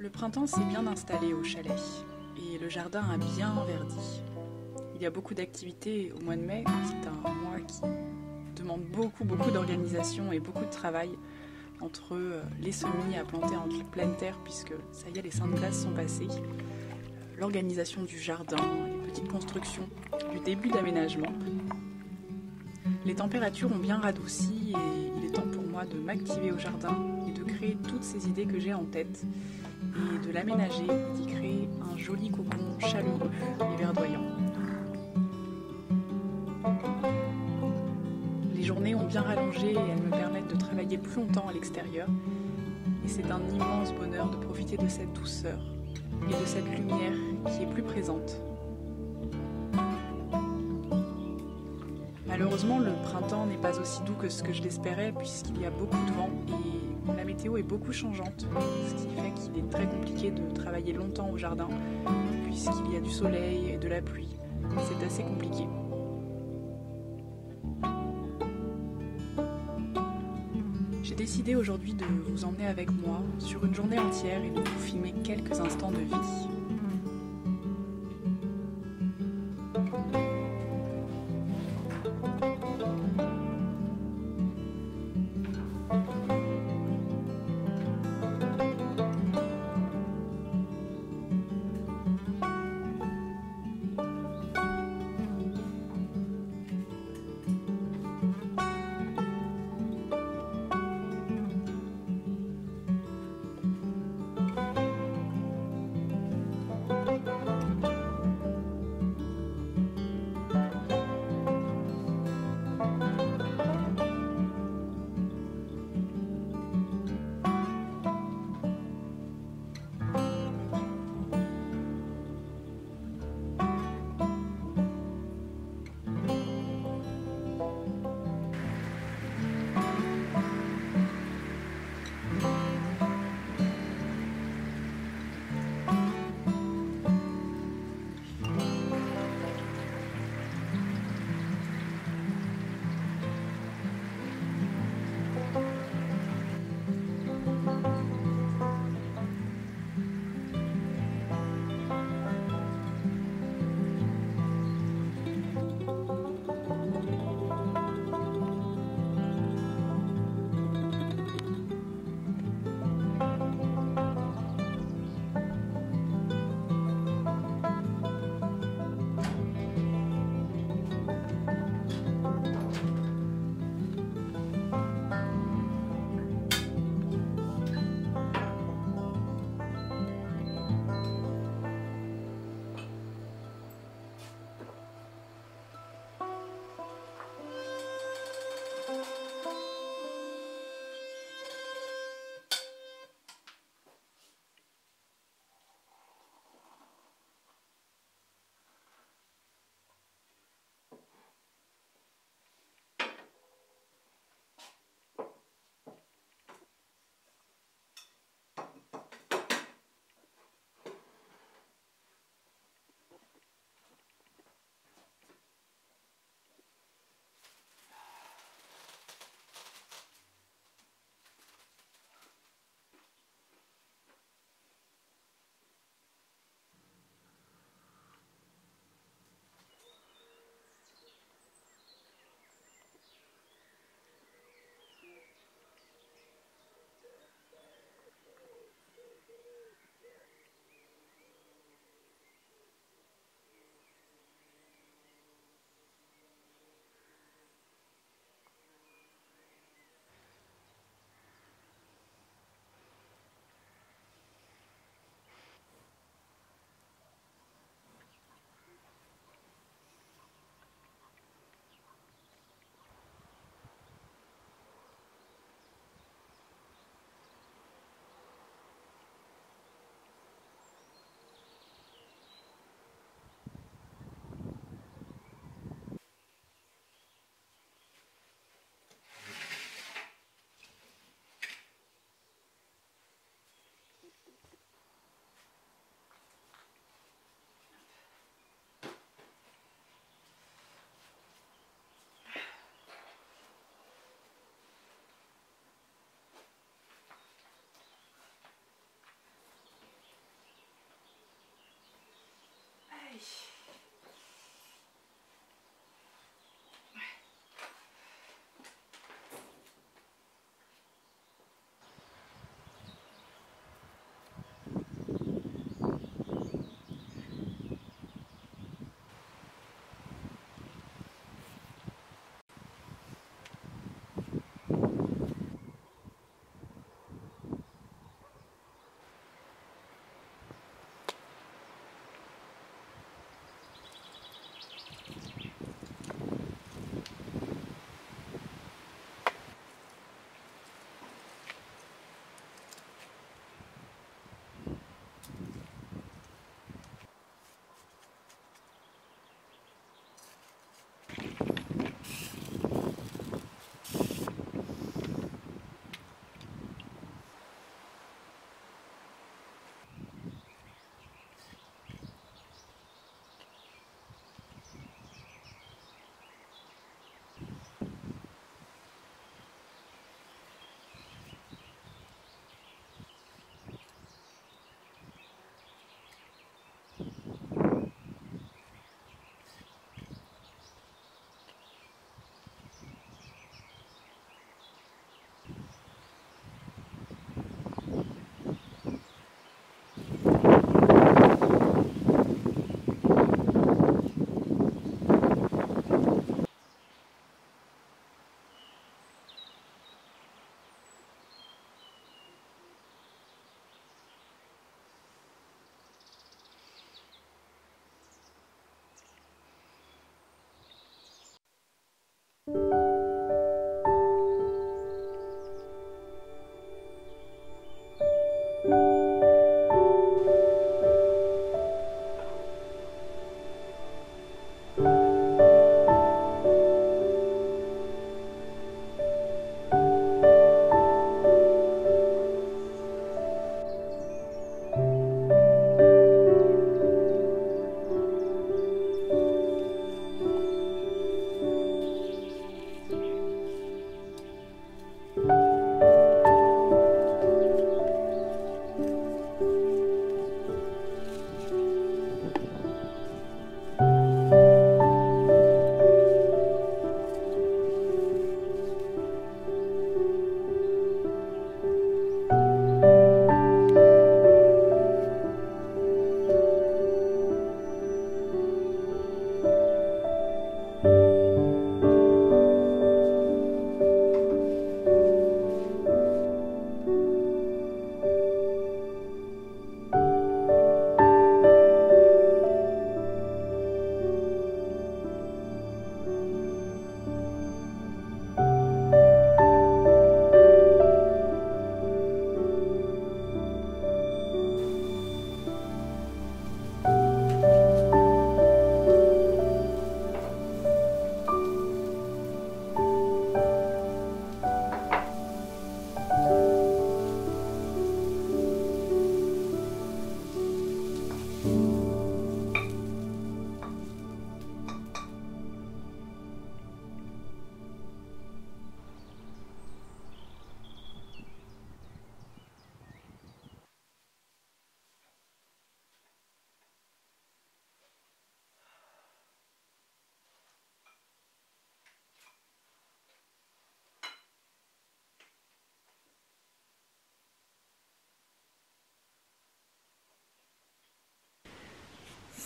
Le printemps s'est bien installé au chalet et le jardin a bien verdi. Il y a beaucoup d'activités au mois de mai, c'est un mois qui demande beaucoup d'organisation et beaucoup de travail entre les semis à planter en pleine terre puisque ça y est, les saintes glaces sont passées, l'organisation du jardin, les petites constructions, du début d'aménagement. Les températures ont bien radouci et il est temps pour moi de m'activer au jardin et de créer toutes ces idées que j'ai en tête et de l'aménager, d'y créer un joli cocon chaleureux et verdoyant. Les journées ont bien rallongé et elles me permettent de travailler plus longtemps à l'extérieur et c'est un immense bonheur de profiter de cette douceur et de cette lumière qui est plus présente. Malheureusement, le printemps n'est pas aussi doux que ce que je l'espérais puisqu'il y a beaucoup de vent et la météo est beaucoup changeante, ce qui fait qu'il est très compliqué de travailler longtemps au jardin puisqu'il y a du soleil et de la pluie. C'est assez compliqué. J'ai décidé aujourd'hui de vous emmener avec moi sur une journée entière et de vous filmer quelques instants de vie.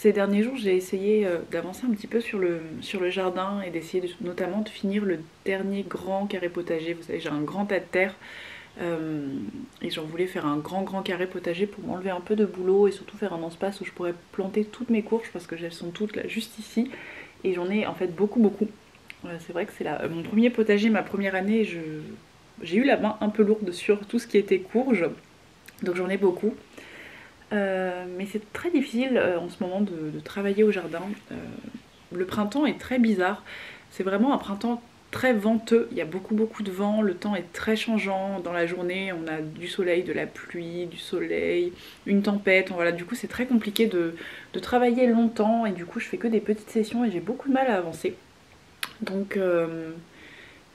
ces derniers jours, j'ai essayé d'avancer un petit peu sur le jardin et d'essayer notamment de finir le dernier grand carré potager. Vous savez, j'ai un grand tas de terre et j'en voulais faire un grand carré potager pour m'enlever un peu de boulot et surtout faire un espace où je pourrais planter toutes mes courges parce que elles sont toutes là juste ici et j'en ai en fait beaucoup. C'est vrai que c'est mon premier potager, ma première année, j'ai eu la main un peu lourde sur tout ce qui était courge, donc j'en ai beaucoup. Mais c'est très difficile en ce moment de travailler au jardin. Le printemps est très bizarre, c'est vraiment un printemps très venteux, il y a beaucoup de vent, le temps est très changeant dans la journée, on a du soleil, de la pluie, du soleil, une tempête, voilà, du coup c'est très compliqué de travailler longtemps et du coup je fais que des petites sessions et j'ai beaucoup de mal à avancer. Donc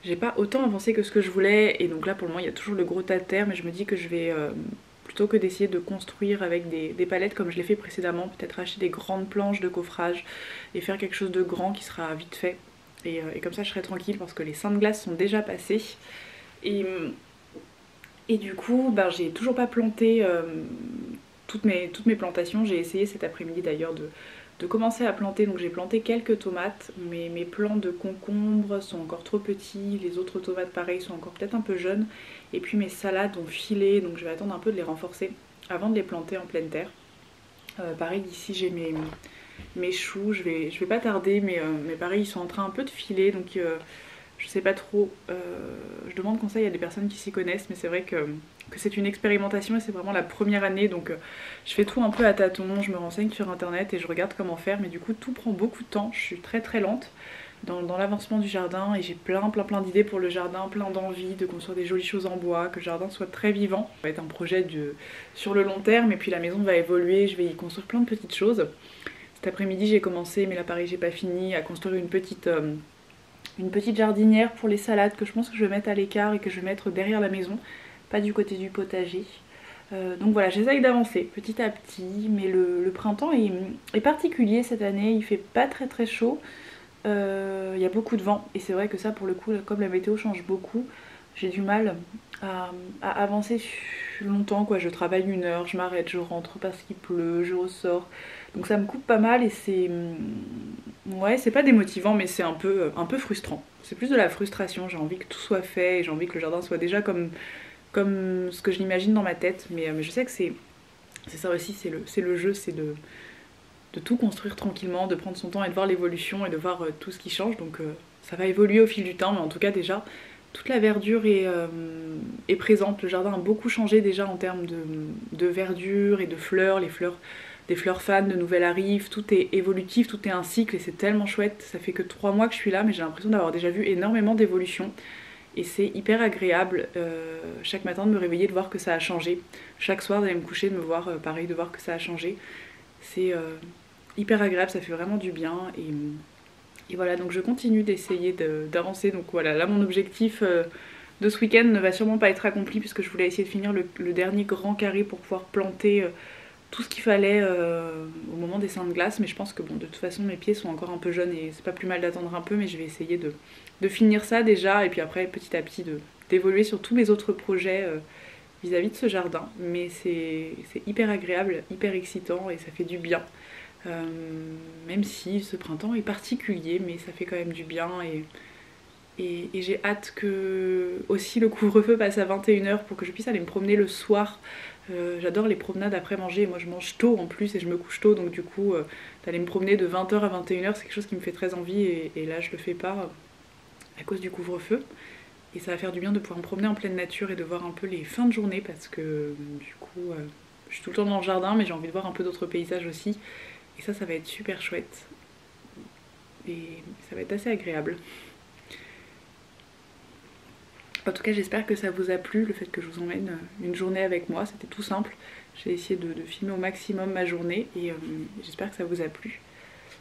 j'ai pas autant avancé que ce que je voulais et donc là pour le moment il y a toujours le gros tas de terre mais je me dis que je vais plutôt que d'essayer de construire avec des palettes comme je l'ai fait précédemment, peut-être acheter des grandes planches de coffrage et faire quelque chose de grand qui sera vite fait. Et comme ça je serai tranquille parce que les seins de glace sont déjà passés. Et du coup, ben, j'ai toujours pas planté toutes mes plantations. J'ai essayé cet après-midi d'ailleurs de commencer à planter. Donc j'ai planté quelques tomates, mais mes plants de concombre sont encore trop petits. Les autres tomates pareil sont encore peut-être un peu jeunes. Et puis mes salades ont filé, donc je vais attendre un peu de les renforcer avant de les planter en pleine terre. Pareil ici j'ai mes choux, je vais pas tarder, mais pareil ils sont en train un peu de filer, donc je sais pas trop. Je demande conseil à des personnes qui s'y connaissent, mais c'est vrai que c'est une expérimentation et c'est vraiment la première année, donc je fais tout un peu à tâtons, je me renseigne sur internet et je regarde comment faire, mais du coup tout prend beaucoup de temps, je suis très lente dans l'avancement du jardin et j'ai plein d'idées pour le jardin, plein d'envie de construire des jolies choses en bois, que le jardin soit très vivant. Ça va être un projet sur le long terme et puis la maison va évoluer, je vais y construire plein de petites choses. Cet après-midi j'ai commencé, mais là pareil j'ai pas fini, à construire une petite jardinière pour les salades que je pense que je vais mettre à l'écart et que je vais mettre derrière la maison, pas du côté du potager. Donc voilà, j'essaye d'avancer petit à petit, mais le printemps est particulier cette année, il fait pas très chaud, il y a beaucoup de vent et c'est vrai que ça pour le coup, comme la météo change beaucoup, j'ai du mal à avancer longtemps quoi. Je travaille 1 heure, je m'arrête, je rentre parce qu'il pleut, je ressors, donc ça me coupe pas mal et ouais, c'est pas démotivant mais c'est un peu frustrant. C'est plus de la frustration, j'ai envie que tout soit fait et j'ai envie que le jardin soit déjà comme ce que je l'imagine dans ma tête, mais je sais que c'est ça aussi, c'est le jeu, c'est de tout construire tranquillement, de prendre son temps et de voir l'évolution et de voir tout ce qui change, donc ça va évoluer au fil du temps, mais en tout cas déjà toute la verdure est présente. Le jardin a beaucoup changé déjà en termes de verdure et de fleurs, des fleurs fans de nouvelles arrivent, tout est évolutif, tout est un cycle et c'est tellement chouette. Ça fait que 3 mois que je suis là mais j'ai l'impression d'avoir déjà vu énormément d'évolution et c'est hyper agréable chaque matin de me réveiller, de voir que ça a changé, chaque soir d'aller me coucher, de me voir pareil, de voir que ça a changé. C'est hyper agréable, ça fait vraiment du bien et voilà, donc je continue d'essayer d'avancer. Donc voilà, là mon objectif de ce week-end ne va sûrement pas être accompli puisque je voulais essayer de finir le dernier grand carré pour pouvoir planter tout ce qu'il fallait au moment des seins de glace, mais je pense que bon, de toute façon mes pieds sont encore un peu jeunes et c'est pas plus mal d'attendre un peu, mais je vais essayer de finir ça déjà et puis après petit à petit d'évoluer sur tous mes autres projets vis-à-vis de ce jardin. Mais c'est hyper agréable, hyper excitant et ça fait du bien. Même si ce printemps est particulier, mais ça fait quand même du bien et j'ai hâte que aussi le couvre-feu passe à 21 h pour que je puisse aller me promener le soir. J'adore les promenades après manger et moi je mange tôt en plus et je me couche tôt, donc du coup d'aller me promener de 20 h à 21 h c'est quelque chose qui me fait très envie et là je le fais pas à cause du couvre-feu et ça va faire du bien de pouvoir me promener en pleine nature et de voir un peu les fins de journée parce que du coup je suis tout le temps dans le jardin mais j'ai envie de voir un peu d'autres paysages aussi. Et ça va être super chouette. Et ça va être assez agréable. En tout cas, j'espère que ça vous a plu, le fait que je vous emmène une journée avec moi. C'était tout simple. J'ai essayé de filmer au maximum ma journée et j'espère que ça vous a plu.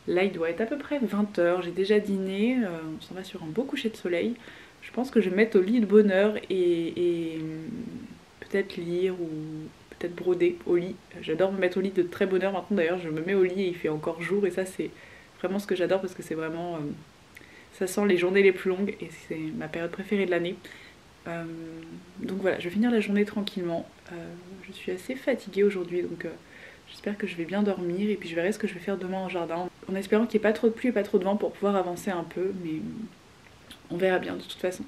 Là, il doit être à peu près 20 h. J'ai déjà dîné. On s'en va sur un beau coucher de soleil. Je pense que je vais me mettre au lit de bonne heure et peut-être lire ou peut-être broder au lit. J'adore me mettre au lit de très bonne heure maintenant, d'ailleurs je me mets au lit et il fait encore jour et ça c'est vraiment ce que j'adore parce que c'est vraiment ça sent les journées les plus longues et c'est ma période préférée de l'année. Donc voilà, je vais finir la journée tranquillement. Je suis assez fatiguée aujourd'hui donc J'espère que je vais bien dormir et puis je verrai ce que je vais faire demain en jardin. En espérant qu'il n'y ait pas trop de pluie et pas trop de vent pour pouvoir avancer un peu, mais on verra bien de toute façon.